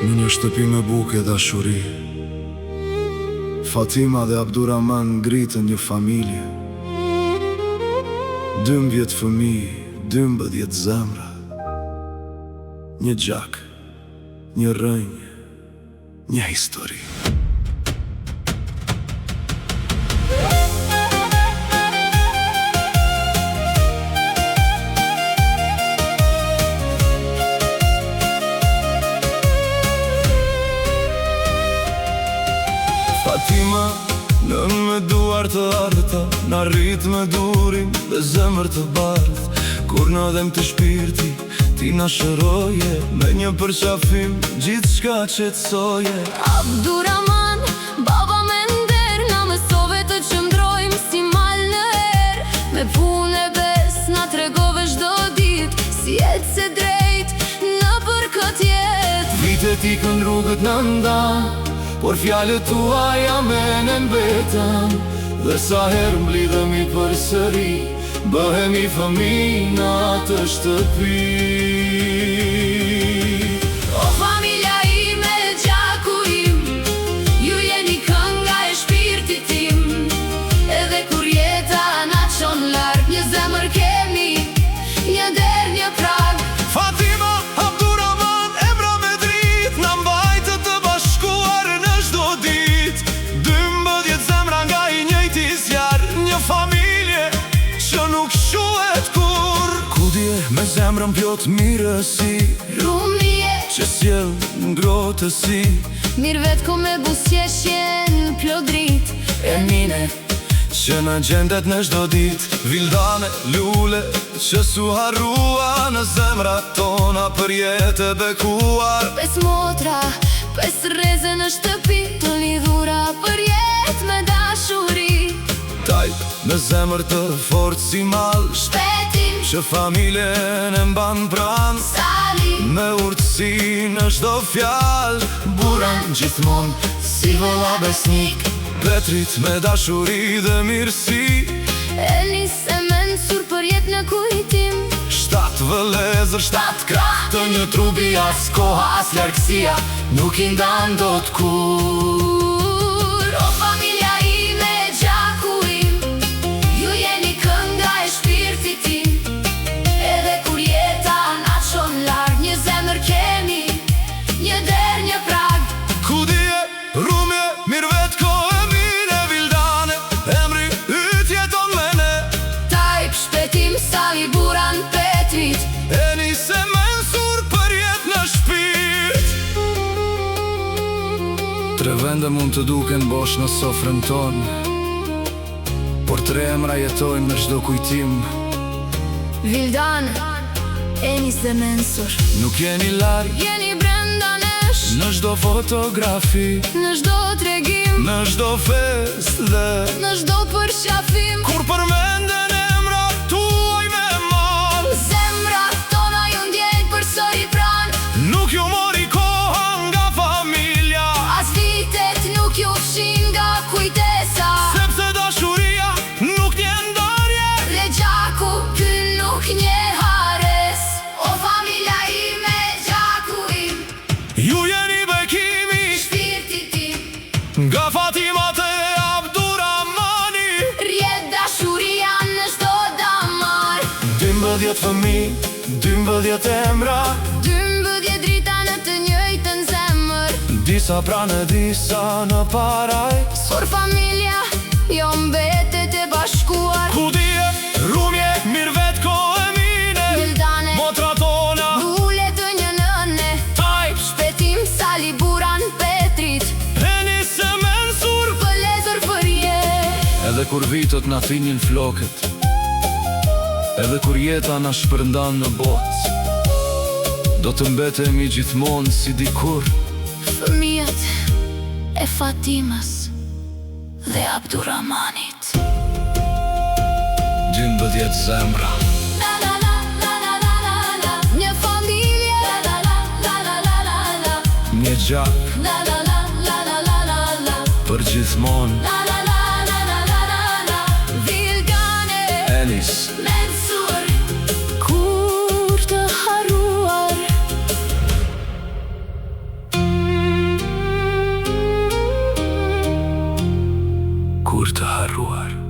Në një shtëpi me buke dashuri, Fatima dhe Abduraman ngritën një familje. 12 fëmijë, 12 zemra, një gjak, një rënjë, një histori. Fatima, në me duar të arta, në rrit me durim dhe zemër të bardh. Kur në dhem të shpirti, ti në shëroje, me një përqafim gjithë shka qetsoje. Abduraman, baba me nder, na mësove të qëndrojmë si mal në her. Me punë e bes, na tregove shdo dit, si jetë se drejt në për këtë jet. Vitet i kën rrugët në ndan, por fjalët tua jamen betën. Dhe sa herë mblidhemi për sëri, bëhemi fëmijë në atë shtëpi. O familja ime, gjaku im, ju jeni kënga e shpirtit tim. Edhe kur jeta na çon larg, një zemër kemi, një der, një prag. Fatima, Abduraman, emra me drit, na mbajtë të bashkuar në çdo ditë. 12 zemra nga i njëjti zjarr, një familje që nuk shuhet kur. Ku dje me zemrën plot mirësi, Rumije, që sjell ngrotësi. mirë vetë ko me busqeshjen plot drit. Emine, që në gjendet në çdo dit. Vildane, lule, që su harrua në zemra tona për jetë e bekuar. 5 motra, 5 rreze në shtëpi, të lidhura për jetë me dashuri. Tajp në zemër të fort si mal, Shpetim, që familjen e mban pran. sali, Me urtësi në çdo fjal, buran gjithmon si vëlla besnik. Petrit me dashuri dhe mirësi, Enis e mensur për jetë në kujtim. 7 vëllezër, 7 krah, të një trubi, as koha, as largësia nuk i ndan dot kur. O familja ime, gjaku im, ju jeni kënga e shpirtit tim. Edhe kur jeta na çon larg, një zemër kemi, një der, një prag. Ku dje, rumje, mirë vetë ko e mine. Vildane, emri yt jeton me ne. Tajp, shpetim, sali, buran, petrit. Enis e mensur për jetë në shpirt. 3 vende mund të duken bosh në sofrën ton, por 3 emra jetojnë në çdo kujtim. Vildan, Enis dhe mensur, Nuk jeni larg jeni brenda nesh, në çdo fotografi, në çdo tregim, në çdo fest dhe në çdo përqafim. kur përmenden emra tuaj me mal. Zemrat tona ju ndjejnë përsëri pran. Nuk ju mori koha nga familja, As vitet nuk ju fshin nga kujtesa. sepse dashuria nuk nje ndarje. Dhe gjaku ky nuk nje hares. O familja ime, gjaku im, Ju jeni bekimi shpirtit tim. nga Fatima te Abduramani. Rjet dashuria në çdo damar. 12 fëmijë, 12 emra, 12 drita në të njëjtën zemër. disa pranë, disa në parajs. Por familja jo mbetet e bashkuar. Ku dje, rumje, mirë vetë ko e mine. Vildane, Motra tona, bule të një nëne. tajp, Shpetim, sali, buran, petrit. Enis e mensur. Vëllezër për jetë. Edhe kur vitët na thinin flokët, edhe kur jeta na shpërndan në botë, do të mbetemi gjithmonë si dikur. Fëmijët e Fatimas dhe Abduramanit. 12 zemra, La la la la la la la la. Një familje. La la la la la la la la. një gjak La la la la la la la la. për gjithmonë. La la la la la la la la. Vilgane, Enis, mensur, kur të harruar. harruar.